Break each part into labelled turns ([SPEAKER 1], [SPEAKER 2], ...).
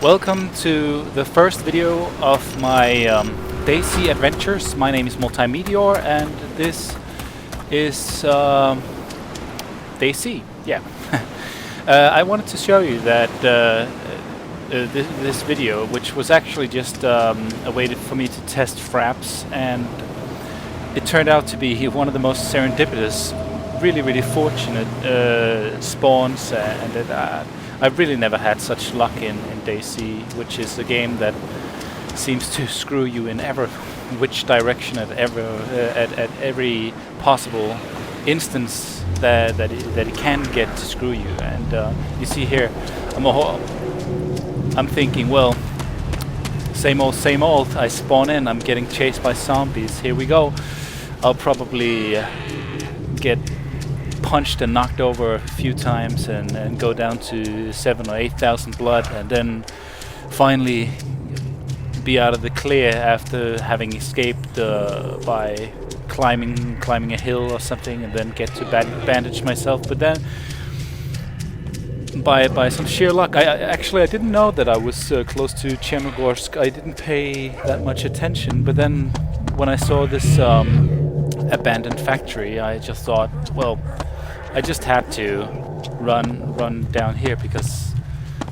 [SPEAKER 1] Welcome to the first video of my Daisy adventures. My name is Multeyemeteor and this is Daisy. Yeah. I wanted to show you that this video, which was actually just a way for me to test FRAPS, and it turned out to be one of the most serendipitous, really fortunate spawns, and that I've really never had such luck in Daisy, which is a game that seems to screw you in which direction at every possible instance that it can get to screw you. And you see here, I'm thinking, well, same old. I spawn in, I'm getting chased by zombies. Here we go. I'll probably get punched and knocked over a few times and go down to 7,000 or 8,000 blood, and then finally be out of the clear after having escaped by climbing a hill or something, and then get to bandage myself. But then by some sheer luck, I didn't know that I was close to Chernogorsk. I didn't pay that much attention, but then when I saw this abandoned factory, I just thought, well, I just had to run down here, because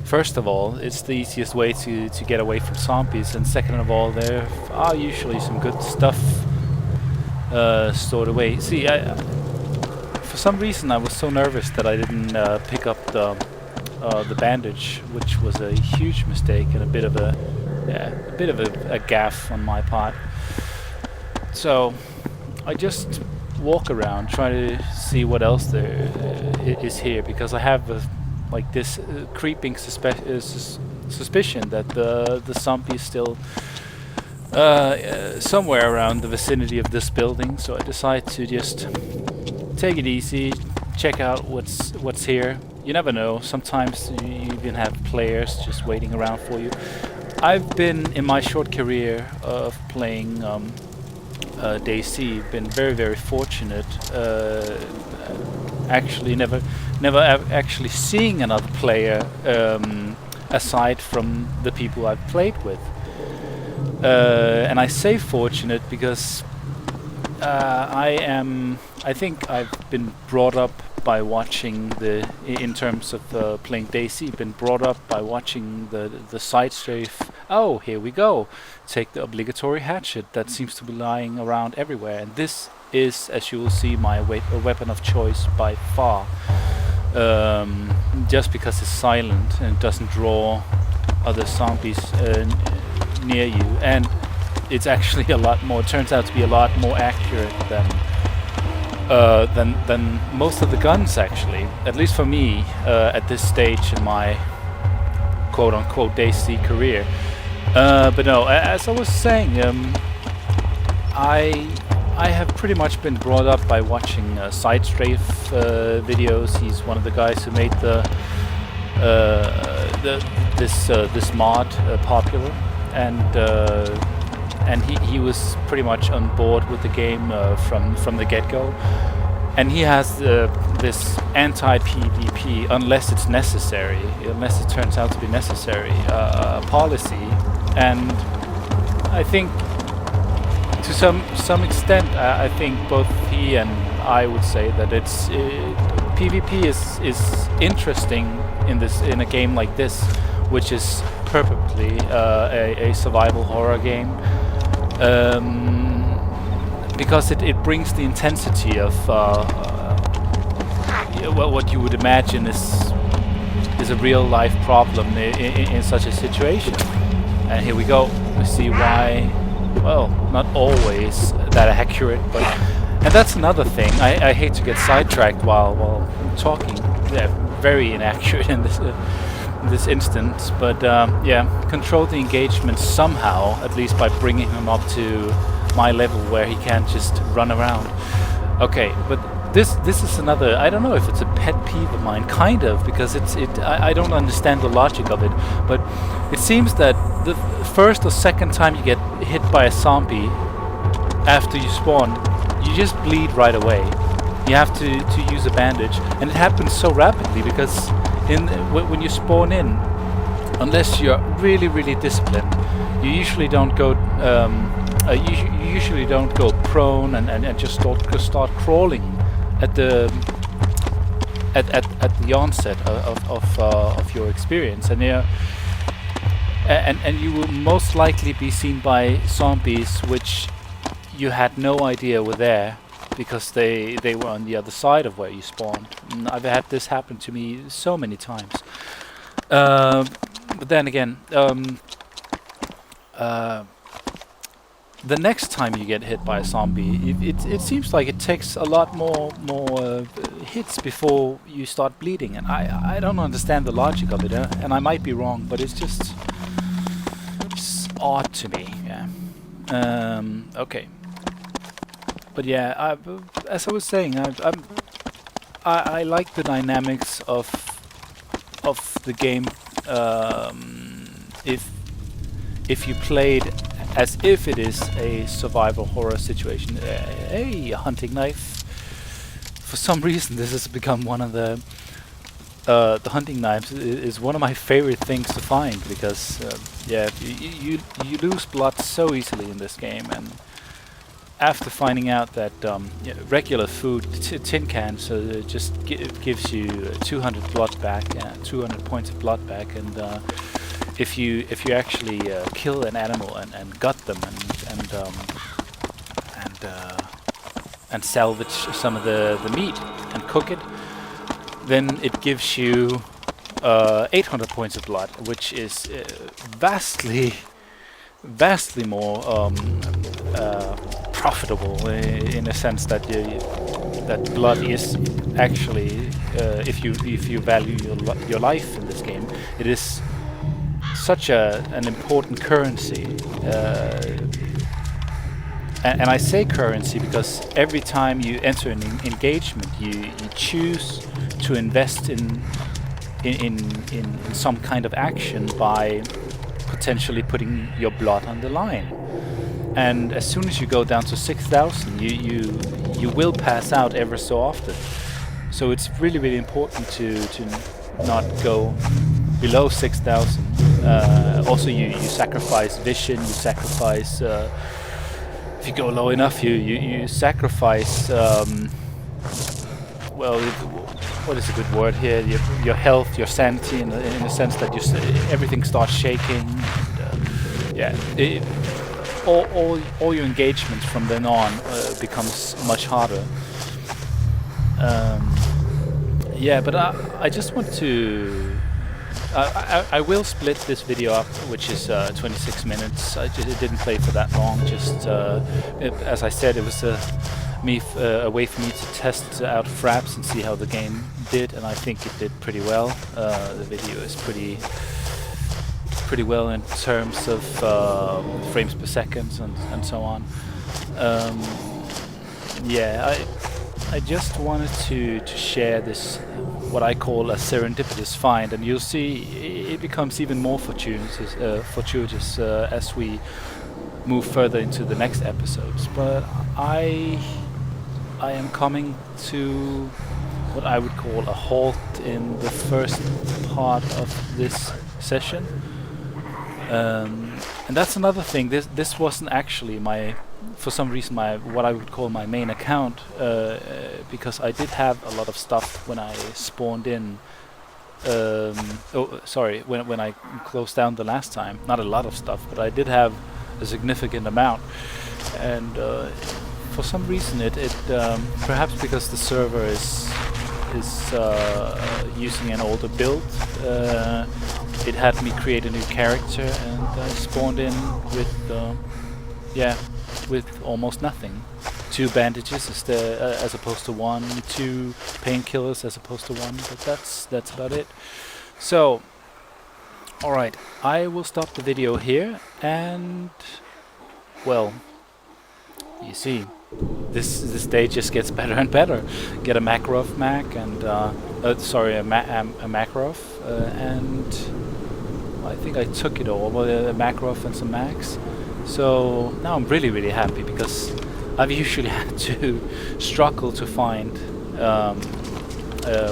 [SPEAKER 1] first of all, it's the easiest way to get away from zombies, and second of all, there are usually some good stuff stored away. See, for some reason I was so nervous that I didn't pick up the bandage, which was a huge mistake and a bit of a gaffe on my part. So I just walk around, try to see what else there is here, because I have like this creeping suspicion that the zombie is still somewhere around the vicinity of this building. So I decide to just take it easy, check out what's here. You never know, sometimes you even have players just waiting around for you. I've been, in my short career of playing Daisy, been very fortunate, actually never actually seeing another player aside from the people I've played with, and I say fortunate because I think I've been brought up by watching in terms of playing Daisy, been brought up by watching the side strafe. Oh, here we go. Take the obligatory hatchet that seems to be lying around everywhere, and this is, as you will see, my weapon of choice by far. Just because it's silent and it doesn't draw other zombies near you, and it's actually a lot more. Turns out to be a lot more accurate than most of the guns, actually. At least for me, at this stage in my quote-unquote Daisy career. But no, as I was saying, I have pretty much been brought up by watching side strafe videos. He's one of the guys who made this mod popular, and he was pretty much on board with the game from the get-go. And he has this anti-PvP, unless it's necessary, unless it turns out to be necessary, policy. And I think, to some extent, I think both he and I would say that it's PvP is interesting in a game like this, which is purposely a survival horror game. Because it brings the intensity of what you would imagine is a real life problem in such a situation. And here we go. We see why. Well, not always that accurate, but and that's another thing. I hate to get sidetracked while talking. They're very inaccurate in this instance, but yeah, control the engagement somehow, at least by bringing him up to my level where he can't just run around. Okay, but this is another. I don't know if it's a pet peeve of mine, kind of, because I don't understand the logic of it, but it seems that the first or second time you get hit by a zombie after you spawn, you just bleed right away. You have to use a bandage, and it happens so rapidly because when you spawn in, unless you're really, really disciplined, you usually don't go. You usually don't go prone and just start crawling at the onset of your experience, and you will most likely be seen by zombies which you had no idea were there because they were on the other side of where you spawned. And I've had this happen to me so many times. But then again, the next time you get hit by a zombie, it seems like it takes a lot more hits before you start bleeding, and I don't understand the logic of it, and I might be wrong, but it's odd to me. Yeah. Okay. But yeah, as I was saying, I like the dynamics of the game. If you played as if it is a survival horror situation. A hunting knife. For some reason, this has become one of the hunting knives is one of my favorite things to find, because yeah, you lose blood so easily in this game, and after finding out that yeah, regular food, tin cans, just gives you 200 blood back, 200 points of blood back, and if you actually kill an animal and gut them and salvage some of the meat and cook it, then it gives you 800 points of blood, which is vastly more profitable in a sense that that blood is actually, if you value your life in this game, it is such an important currency. And I say currency because every time you enter an engagement, you choose to invest in some kind of action by potentially putting your blood on the line. And as soon as you go down to 6,000, you will pass out ever so often. So it's really important to not go below 6,000. Also, you sacrifice vision. You sacrifice. If you go low enough, you sacrifice. Well, what is a good word here? Your health, your sanity, in the sense that everything starts shaking. And, yeah. All your engagements from then on becomes much harder. Yeah, but I just want to. I will split this video up, which is 26 minutes. It didn't play for that long. Just as I said, it was a way for me to test out FRAPS and see how the game did, and I think it did pretty well. The video is pretty well in terms of frames per second and so on. Yeah, I just wanted to share this, what I call a serendipitous find, and you'll see it becomes even more fortuitous as we move further into the next episodes. But I am coming to what I would call a halt in the first part of this session. And that's another thing. This wasn't actually for some reason what I would call my main account, because I did have a lot of stuff when I spawned in. When I closed down the last time, not a lot of stuff, but I did have a significant amount, and for some reason it perhaps because the server is using an older build, it had me create a new character, and I spawned in with almost nothing. 2 bandages as opposed to 1, 2 painkillers as opposed to 1, but that's about it. So, alright, I will stop the video here, and well, you see, this day just gets better and better. Get a Makarov Mac and a Makarov, and I think I took it all, a Makarov and some Macs. So now I'm really happy, because I've usually had to struggle to find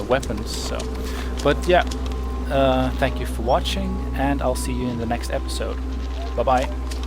[SPEAKER 1] weapons. So, but yeah, thank you for watching, and I'll see you in the next episode. Bye bye.